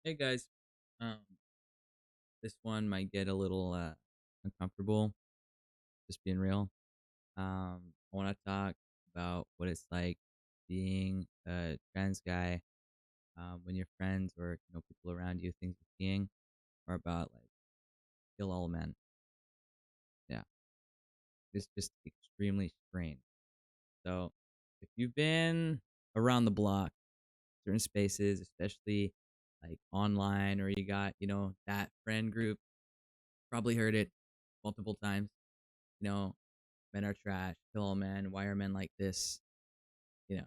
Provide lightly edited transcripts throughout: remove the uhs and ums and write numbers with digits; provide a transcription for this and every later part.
Hey guys, um, this one might get a little uncomfortable. Just being real. I want to talk about what it's like being a trans guy. When your friends or people around you think you're seeing are about like kill all men. Yeah, it's just extremely strange. So if you've been around the block, certain spaces, especially like online, or you got that friend group, probably heard it multiple times. you know, Men are trash, kill all men, why are men like this? You know,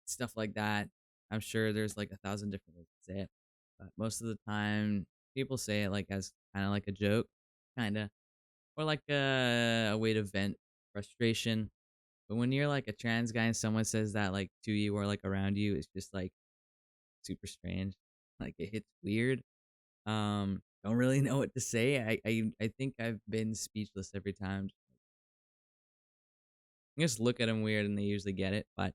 stuff like that. I'm sure there's like 1,000 different ways to say it. But most of the time, people say it like as kind of like a joke, kind of, or like a way to vent frustration. But when you're like a trans guy and someone says that like to you or like around you, it's just like super strange. Like it hits weird. Don't really know what to say. I think I've been speechless every time. I just look at them weird and they usually get it. But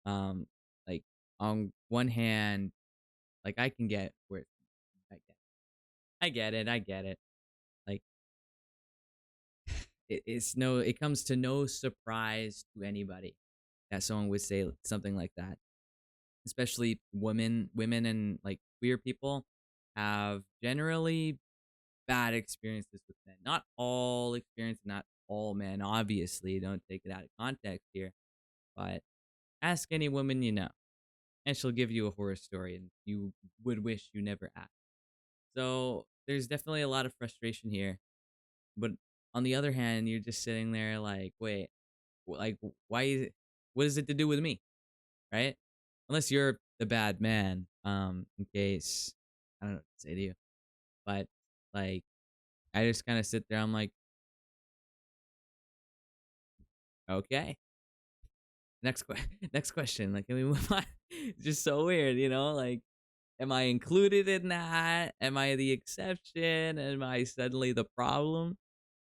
um, like on one hand, like I can get where I get it. I get it. Like it comes to no surprise to anybody that someone would say something like that. Especially women and like queer people have generally bad experiences with men. Not all experience, not all men, obviously. Don't take it out of context here. But ask any woman you know, and she'll give you a horror story, and you would wish you never asked. So there's definitely a lot of frustration here. But on the other hand, you're just sitting there like, wait, like, why is it? What is it to do with me, right? Unless you're the bad man. In case I don't know what to say to you, but like, I just kind of sit there. I'm like, okay, next question. Like, can we move on? It's just so weird, Like, am I included in that? Am I the exception? Am I suddenly the problem?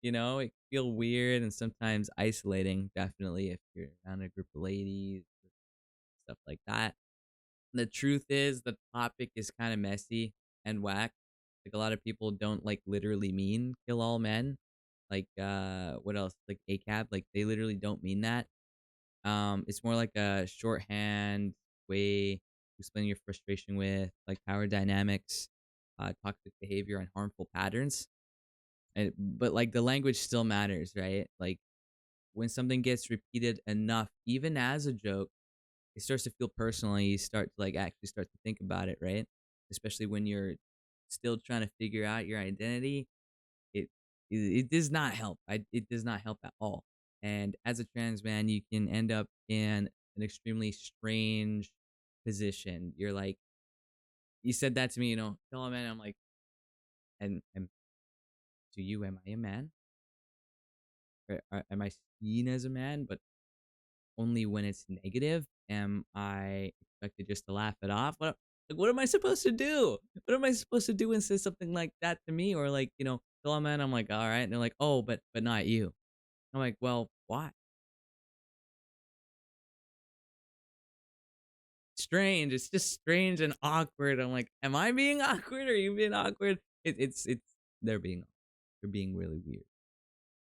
It can feel weird and sometimes isolating, definitely, if you're around a group of ladies, stuff like that. The truth is, the topic is kind of messy and whack. Like, a lot of people don't like literally mean kill all men. Like, what else? Like ACAB, like they literally don't mean that. It's more like a shorthand way to explain your frustration with like power dynamics, toxic behavior, and harmful patterns. But like the language still matters, right? Like when something gets repeated enough, even as a joke, it starts to feel personal, and you start to like actually start to think about it, right? Especially when you're still trying to figure out your identity. It it does not help. It does not help at all. And as a trans man, you can end up in an extremely strange position. You're like, you said that to me, tell a man. I'm like, and to you, am I a man? Or am I seen as a man? But only when it's negative am I expected just to laugh it off. What am I supposed to do? What am I supposed to do when say something like that to me? Or like, tell a man, I'm like, all right. And they're like, oh, but not you. I'm like, well, why? Strange. It's just strange and awkward. I'm like, am I being awkward? Or are you being awkward? It's they're being really weird.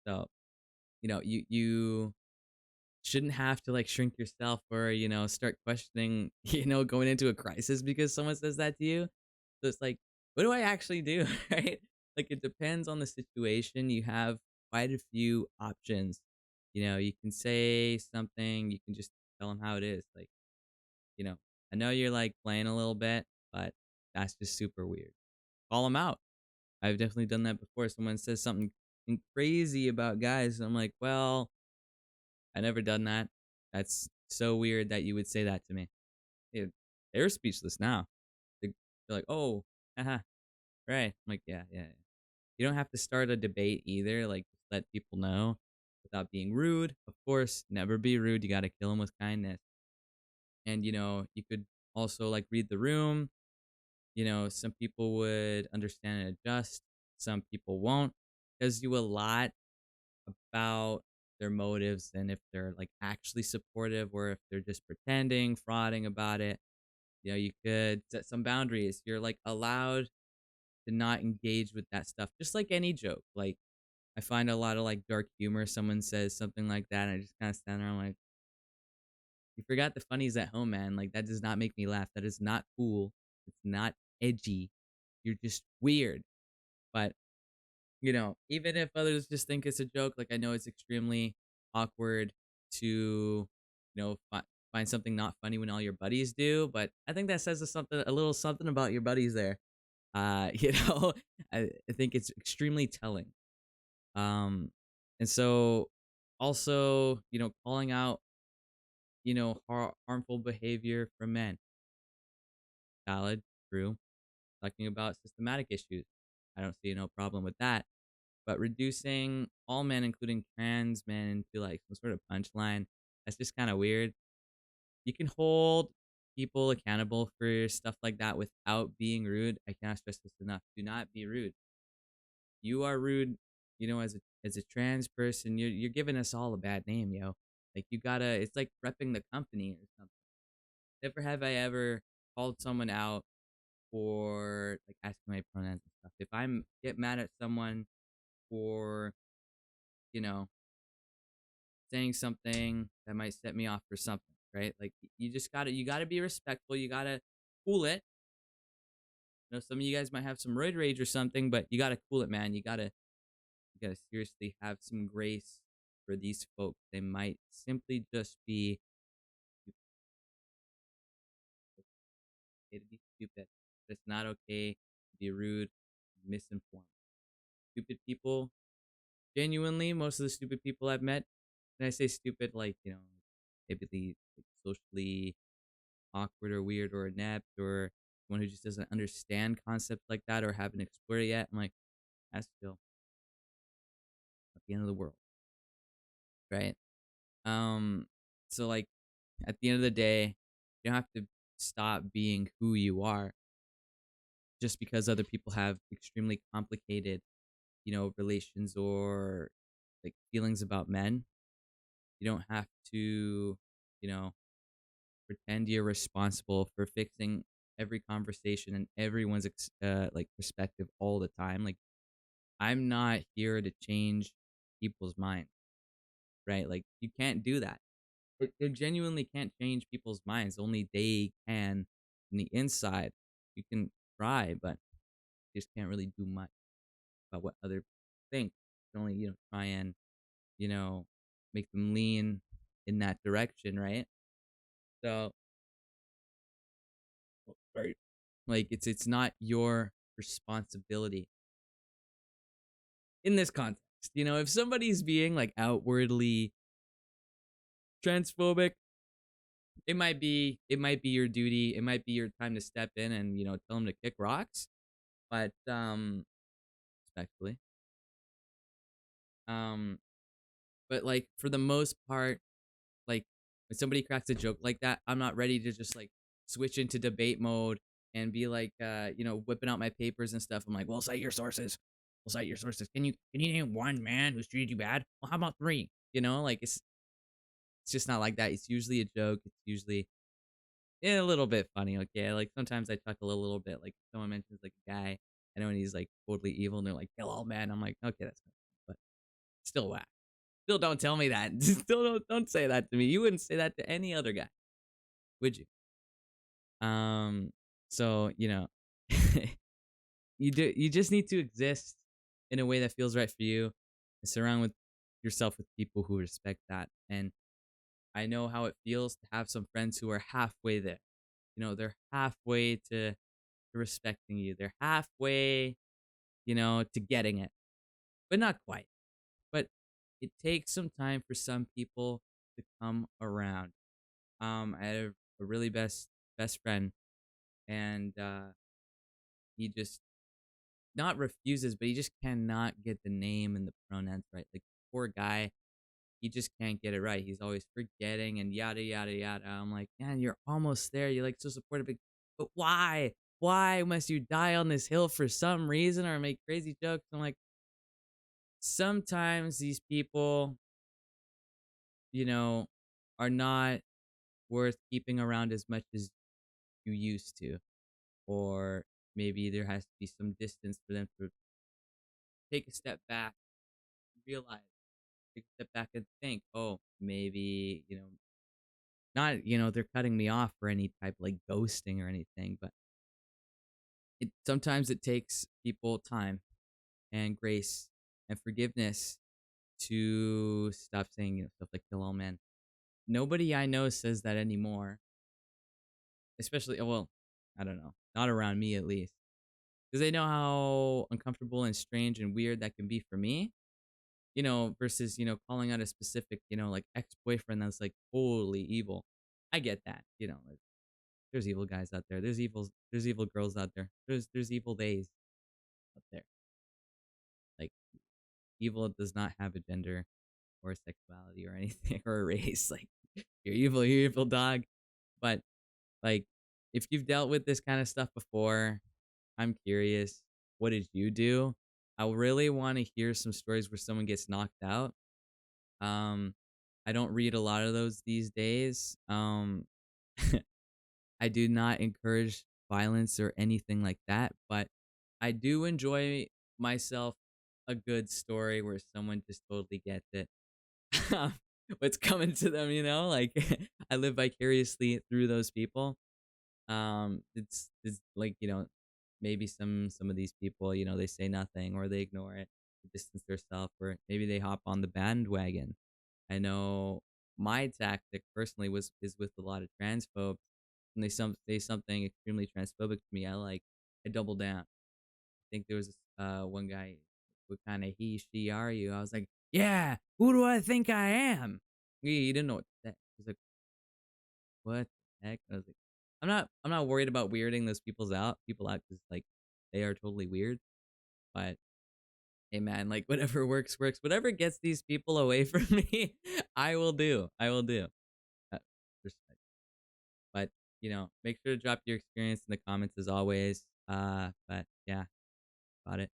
So, you shouldn't have to like shrink yourself or start questioning going into a crisis because someone says that to you. So it's like, what do I actually do? Right? Like it depends on the situation. You have quite a few options. You can say something, you can just tell them how it is. Like, you know I know you're like playing a little bit, but that's just super weird. Call them out. I've definitely done that before. Someone says something crazy about guys, and I'm like, well, I never done that. That's so weird that you would say that to me. Yeah, they're speechless now. They're like, oh, haha, right. I'm like, yeah, yeah, yeah. You don't have to start a debate either. Like, just let people know without being rude. Of course, never be rude. You got to kill them with kindness. And, you could also like read the room. Some people would understand and adjust. Some people won't. Tells you a lot about their motives and if they're like actually supportive or if they're just pretending, frauding about it. You know, you could set some boundaries. You're like allowed to not engage with that stuff, just like any joke. Like I find a lot of like dark humor. Someone says something like that, and I just kind of stand there. I'm like, you forgot the funnies at home, man. Like that does not make me laugh. That is not cool. It's not edgy. You're just weird. But you know, even if others just think it's a joke, like I know it's extremely awkward to, find something not funny when all your buddies do. But I think that says something, a little something about your buddies there. You know, I think it's extremely telling. Um, and so also, calling out, harmful behavior from men. Valid, true. Talking about systematic issues. I don't see no problem with that. But reducing all men, including trans men, into like some sort of punchline, that's just kind of weird. You can hold people accountable for stuff like that without being rude. I cannot stress this enough. Do not be rude. You are rude, as a trans person. You're giving us all a bad name, yo. Like you gotta. It's like repping the company or something. Never have I ever called someone out for like asking my pronouns and stuff. If I'm get mad at someone for, you know, saying something that might set me off for something, right? Like you gotta be respectful. You gotta cool it. Some of you guys might have some roid rage or something, but you gotta cool it, man. You gotta seriously have some grace for these folks. They might simply just be okay to be stupid, but it's not okay to be rude, misinformed. Stupid people, genuinely, most of the stupid people I've met, and I say stupid like, maybe like socially awkward or weird or inept or one who just doesn't understand concepts like that or haven't explored it yet. I'm like, that's still at the end of the world, right? Um, so like at the end of the day, you don't have to stop being who you are just because other people have extremely complicated, relations or like feelings about men. You don't have to, you know, pretend you're responsible for fixing every conversation and everyone's like perspective all the time. Like I'm not here to change people's minds, right? Like you can't do that. It genuinely can't change people's minds. Only they can on the inside. You can try, but you just can't really do much about what other people think. You can only, try and, you know, make them lean in that direction, right? So, right. Like it's not your responsibility in this context. If somebody's being like outwardly transphobic, it might be your duty, it might be your time to step in and tell them to kick rocks, but respectfully. um but like for the most part, like when somebody cracks a joke like that, I'm not ready to just like switch into debate mode and be like whipping out my papers and stuff. I'm like, well, cite your sources. We'll cite your sources. Can you name one man who's treated you bad? Well, how about three? Like it's just not like that. It's usually a joke. It's usually a little bit funny. Okay, like sometimes I chuckle a little bit. Like someone mentions like a guy I know and he's like totally evil and they're like kill all men. I'm like, okay, that's funny, but still whack. Still don't tell me that. Still don't say that to me. You wouldn't say that to any other guy, would you? Um, so you just need to exist in a way that feels right for you and surround with yourself with people who respect that. And I know how it feels to have some friends who are halfway there. They're halfway to respecting you. They're halfway, to getting it, but not quite. But it takes some time for some people to come around. I had a really best friend, and he just not refuses, but he just cannot get the name and the pronouns right. Like poor guy, he just can't get it right. He's always forgetting and yada yada yada. I'm like, man, you're almost there. You're like so supportive, but why? Why must you die on this hill for some reason or make crazy jokes? I'm like, sometimes these people, you know, are not worth keeping around as much as you used to, or maybe there has to be some distance for them to take a step back, realize, take a step back and think, oh, maybe, not, they're cutting me off for any type like ghosting or anything, but sometimes it takes people time and grace and forgiveness to stop saying, stuff like kill all men. Nobody I know says that anymore, especially, well, I don't know, not around me at least, because they know how uncomfortable and strange and weird that can be for me, versus, calling out a specific, like ex-boyfriend that's like totally evil. I get that, like, there's evil guys out there. There's evil girls out there. There's evil days out there. Like, evil does not have a gender or a sexuality or anything or a race. Like, you're evil dog. But like, if you've dealt with this kind of stuff before, I'm curious, what did you do? I really want to hear some stories where someone gets knocked out. Um, I don't read a lot of those these days. I do not encourage violence or anything like that, but I do enjoy myself a good story where someone just totally gets it. What's coming to them, like I live vicariously through those people. It's like, maybe some of these people, they say nothing or they ignore it, they distance themselves, or maybe they hop on the bandwagon. I know my tactic personally is with a lot of transphobes. When they say something extremely transphobic to me, I double down. I think there was this, one guy, what kind of he she are you? I was like, yeah, who do I think I am? He didn't know what to say. He's like, what the heck? I was like, I'm not worried about weirding those people out because like they are totally weird. But hey man, like whatever works works. Whatever gets these people away from me, I will do. I will do. Uh, respect. But make sure to drop your experience in the comments as always. But yeah, about it.